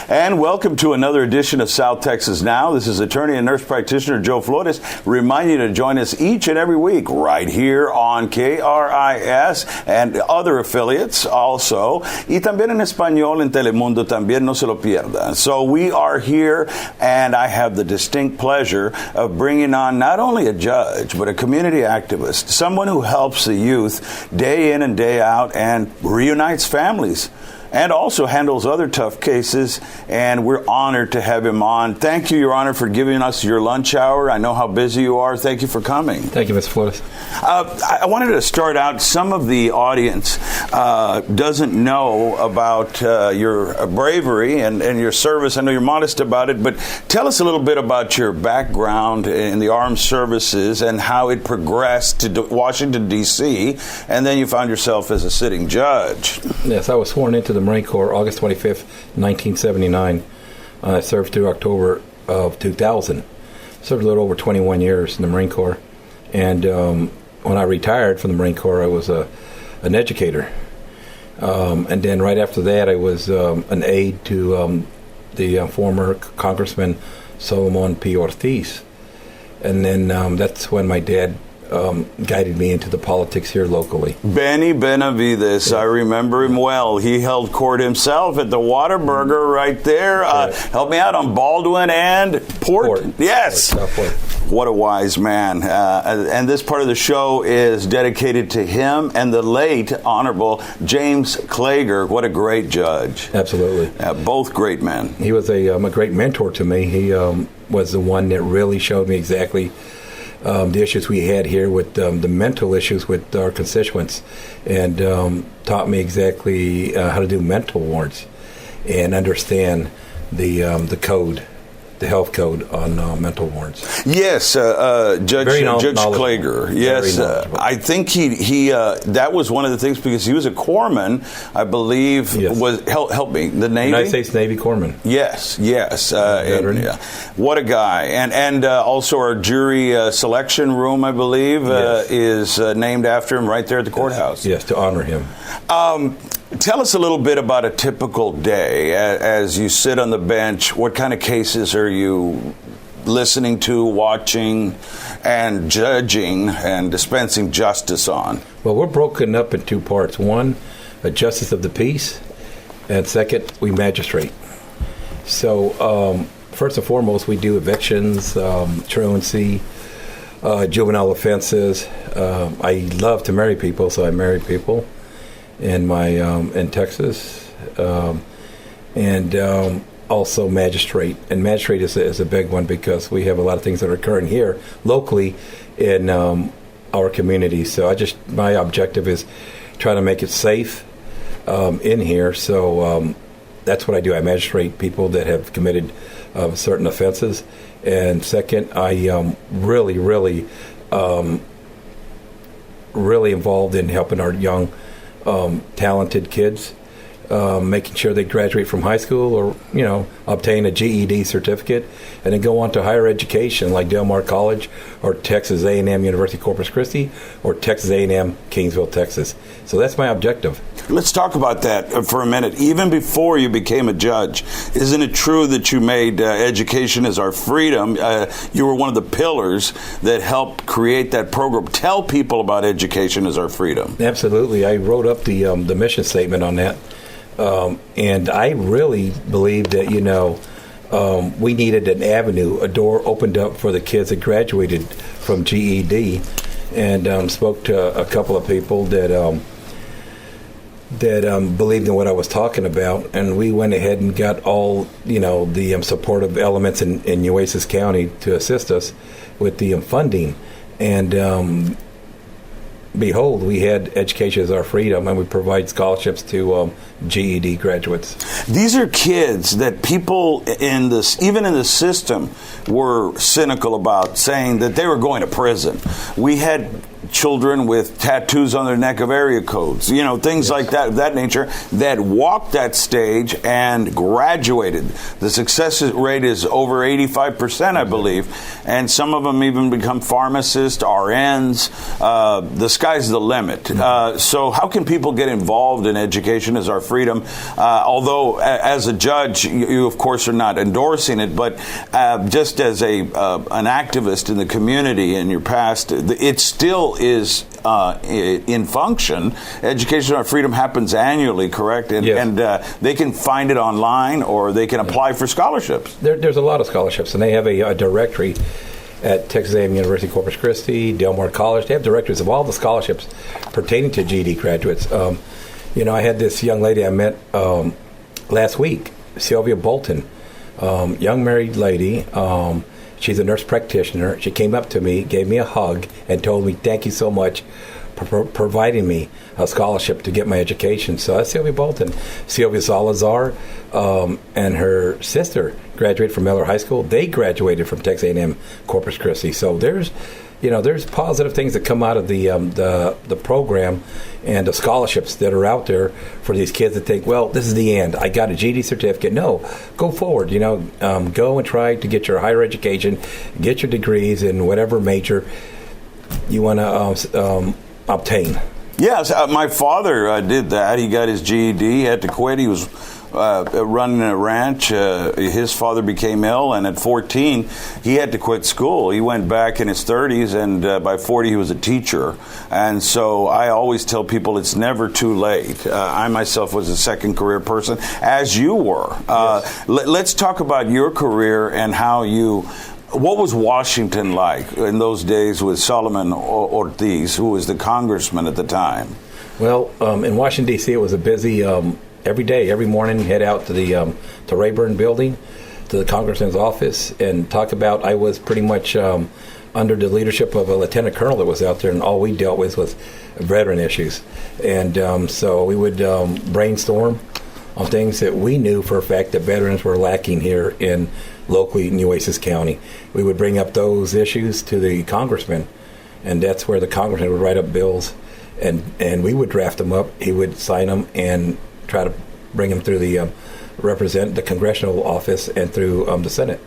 And welcome to another edition of South Texas Now. This is attorney and nurse practitioner Joe Flores, reminding you to join us each and every week right here on KRIS and other affiliates also. Y también en español en Telemundo también, no se lo pierda. So we are here, and I have the distinct pleasure of bringing on not only a judge, but a community activist, someone who helps the youth day in and day out and reunites families, and also handles other tough cases, and we're honored to have him on. Thank you, Your Honor, for giving us your lunch hour. I know how busy you are. Thank you for coming. Thank you, Mr. Flores. I wanted to start out, some of the audience doesn't know about your bravery and your service. I know you're modest about it, but tell us a little bit about your background in the armed services and how it progressed to Washington, D.C., and then you found yourself as a sitting judge. Yes, I was sworn into the Marine Corps August 25th, 1979. I served through October of 2000. Served a little over 21 years in the Marine Corps. And when I retired from the Marine Corps, I was an educator. And then right after that, I was an aide to the former Congressman Solomon P. Ortiz. And then that's when my dad guided me into the politics here locally. Benavides, I remember him well. He held court himself at the Whataburger right there. Help me out on Baldwin and Port. Yes. Port. What a wise man. And this part of the show is dedicated to him and the late Honorable James Klager. What a great judge. Absolutely. Both great men. He was a great mentor to me. He was the one that really showed me exactly the issues we had here with the mental issues with our constituents, and taught me exactly how to do mental warrants and understand the code, the health code on mental warrants. Yes, Judge Klager. Yes, I think he that was one of the things, because he was a corpsman, I believe. Yes. Was help me, the Navy, United States Navy corpsman. Yes. Veteran. What a guy, and also our jury selection room, I believe, is named after him right there at the courthouse. Yes, to honor him. Tell us a little bit about a typical day as you sit on the bench. What kind of cases are you listening to, watching, and judging and dispensing justice on? Well, we're broken up in two parts. One, a justice of the peace, and second, we magistrate. So first and foremost, we do evictions, truancy, juvenile offenses. I love to marry people, so I marry people in Texas, and also magistrate. And magistrate is a big one, because we have a lot of things that are occurring here locally in our community. So my objective is try to make it safe in here. So that's what I do. I magistrate people that have committed certain offenses. And second, I really involved in helping our young talented kids, making sure they graduate from high school, or obtain a GED certificate, and then go on to higher education like Del Mar College, or Texas A&M University Corpus Christi, or Texas A&M Kingsville, Texas. So that's my objective. Let's talk about that for a minute. Even before you became a judge, isn't it true that you made Education is Our Freedom? You were one of the pillars that helped create that program. Tell people about Education is Our Freedom. Absolutely. I wrote up the mission statement on that. And I really believe that, we needed an avenue, a door opened up for the kids that graduated from GED, and spoke to a couple of people that believed in what I was talking about, and we went ahead and got all, the supportive elements in Nueces County to assist us with the funding. And behold, we had Education is Our Freedom, and we provide scholarships to GED graduates. These are kids that people even in the system, were cynical about, saying that they were going to prison. We had children with tattoos on their neck of area codes, things like that nature, that walked that stage and graduated. The success rate is over 85%, I believe, and some of them even become pharmacists, RNs. The sky's the limit. So how can people get involved in education as our freedom? Although, as a judge, you of course are not endorsing it, but just as an activist in the community in your past, it still is in function. Education on Freedom happens annually, correct? And, yes. and they can find it online, or they can apply for scholarships. There's a lot of scholarships, and they have a directory at Texas A&M University Corpus Christi, Del Mar College. They have directories of all the scholarships pertaining to GED graduates. I had this young lady I met last week, Sylvia Bolton, young married lady. She's a nurse practitioner. She came up to me, gave me a hug, and told me, thank you so much for providing me a scholarship to get my education. So that's Sylvia Bolton. Sylvia Salazar and her sister graduated from Miller High School. They graduated from Texas A&M Corpus Christi. So there's positive things that come out of the program and the scholarships that are out there for these kids that think, well, this is the end. I got a GED certificate. No, go forward. Go and try to get your higher education, get your degrees in whatever major you want to obtain. Yes, my father did that. He got his GED. He had to quit. He was running a ranch. His father became ill, and at 14, he had to quit school. He went back in his 30s, and by 40, he was a teacher. And so I always tell people it's never too late. I myself was a second career person, as you were. Yes. Let's talk about your career and how what was Washington like in those days with Solomon Ortiz, who was the congressman at the time? Well, in Washington, D.C., it was a busy every day, every morning, head out to the to Rayburn building, to the congressman's office, and talk about, I was pretty much under the leadership of a lieutenant colonel that was out there, and all we dealt with was veteran issues. And so we would brainstorm on things that we knew for a fact that veterans were lacking here in locally Nueces County. We would bring up those issues to the congressman, and that's where the congressman would write up bills, and we would draft them up. He would sign them and try to bring them through the represent the congressional office and through the Senate.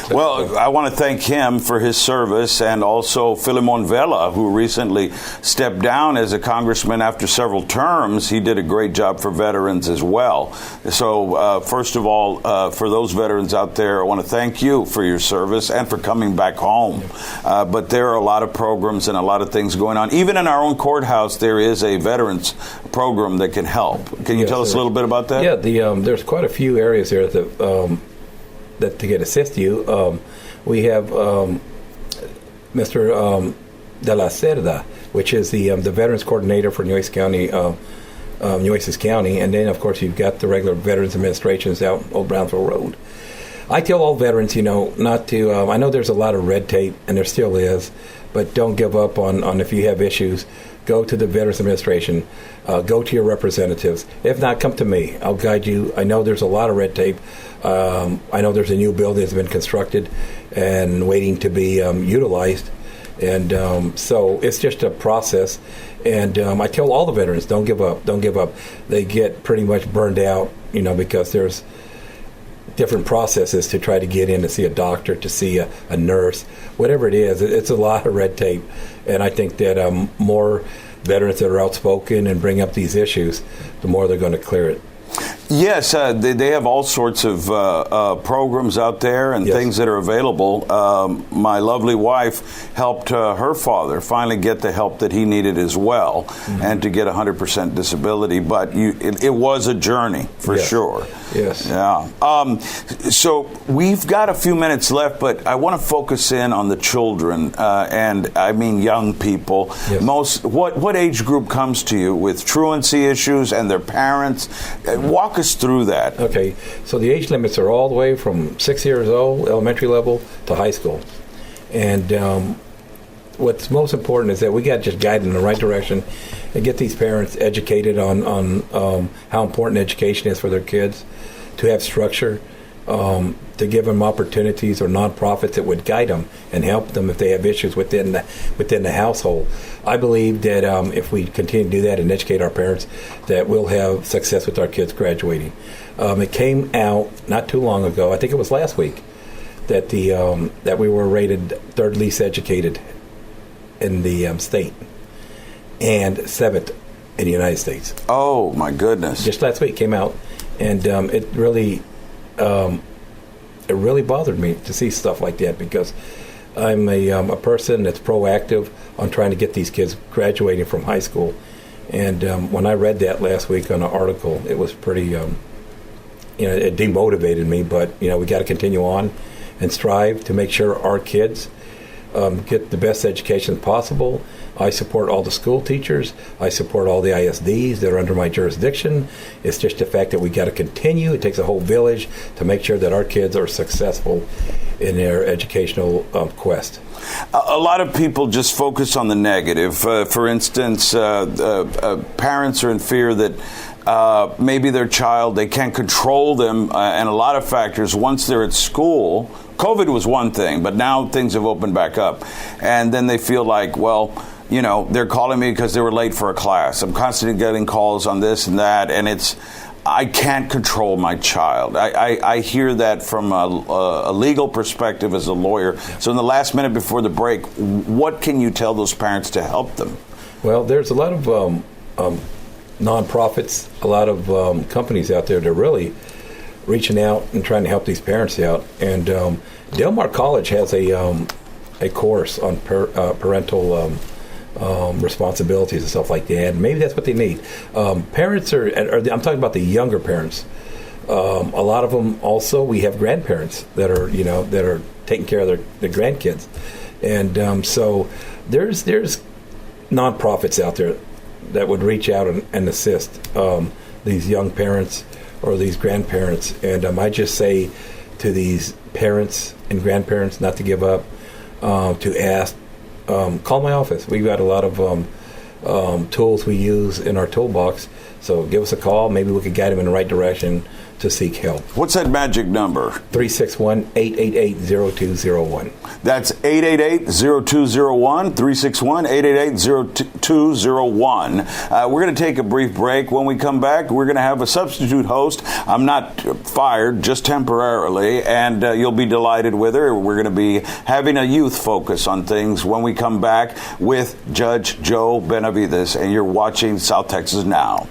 Well, I want to thank him for his service, and also Filemon Vela, who recently stepped down as a congressman after several terms. He did a great job for veterans as well. So, first of all, for those veterans out there, I want to thank you for your service and for coming back home. But there are a lot of programs and a lot of things going on. Even in our own courthouse, there is a veterans program that can help. Can you tell us a little bit about that? Yeah, there's quite a few areas here that to assist you. We have Mr. De La Cerda, which is the Veterans Coordinator for Nueces County, and then of course you've got the regular Veterans Administrations out Old Brownsville Road. I tell all veterans, not to. I know there's a lot of red tape, and there still is, but don't give up on if you have issues. Go to the Veterans Administration. Go to your representatives. If not, come to me. I'll guide you. I know there's a lot of red tape. I know there's a new building that's been constructed and waiting to be utilized. And so it's just a process. And I tell all the veterans, don't give up. Don't give up. They get pretty much burned out, because there's different processes to try to get in to see a doctor, to see a nurse, whatever it is. It's a lot of red tape. And I think that more veterans that are outspoken and bring up these issues, the more they're going to clear it. Yes, they have all sorts of programs out there and things that are available. My lovely wife helped her father finally get the help that he needed as well, and to get 100% disability. But it was a journey for sure. Yes. Yeah. So we've got a few minutes left, but I want to focus in on the children, and I mean young people. Yes. What age group comes to you with truancy issues and their parents? Walk us through that. Okay, so the age limits are all the way from 6 years old, elementary level, to high school. And what's most important is that we got to just guide them in the right direction and get these parents educated on how important education is for their kids, to have structure, to give them opportunities, or nonprofits that would guide them and help them if they have issues within the household. I believe that if we continue to do that and educate our parents, that we'll have success with our kids graduating. It came out not too long ago, I think it was last week, that that we were rated third least educated in the state and seventh in the United States. Oh my goodness! Just last week came out, and it really bothered me to see stuff like that, because I'm a person that's proactive on trying to get these kids graduating from high school. And when I read that last week on an article, it was pretty, it demotivated me. But we got to continue on and strive to make sure our kids get the best education possible. I support all the school teachers. I support all the ISDs that are under my jurisdiction. It's just the fact that we got to continue. It takes a whole village to make sure that our kids are successful in their educational quest. A lot of people just focus on the negative. For instance, parents are in fear that maybe their child, they can't control them, and a lot of factors. Once they're at school, COVID was one thing, but now things have opened back up. And then they feel like, well, they're calling me because they were late for a class. I'm constantly getting calls on this and that, and I can't control my child. I hear that from a legal perspective as a lawyer. So in the last minute before the break, what can you tell those parents to help them? Well, there's a lot of nonprofits, a lot of companies out there that are really reaching out and trying to help these parents out. And Del Mar College has a course on parental responsibilities and stuff like that. Maybe that's what they need. Parents I'm talking about the younger parents. A lot of them also, we have grandparents that are taking care of their grandkids. And so there's nonprofits out there that would reach out and assist these young parents or these grandparents. And I just say to these parents and grandparents not to give up, to ask. Call my office. We've got a lot of tools we use in our toolbox. So give us a call. Maybe we could guide them in the right direction to seek help. What's that magic number? 361-888-0201. That's 888-0201, 361-888-0201. We're going to take a brief break. When we come back, we're going to have a substitute host. I'm not fired, just temporarily, and you'll be delighted with her. We're going to be having a youth focus on things when we come back with Judge Joe Benavides, and you're watching South Texas Now.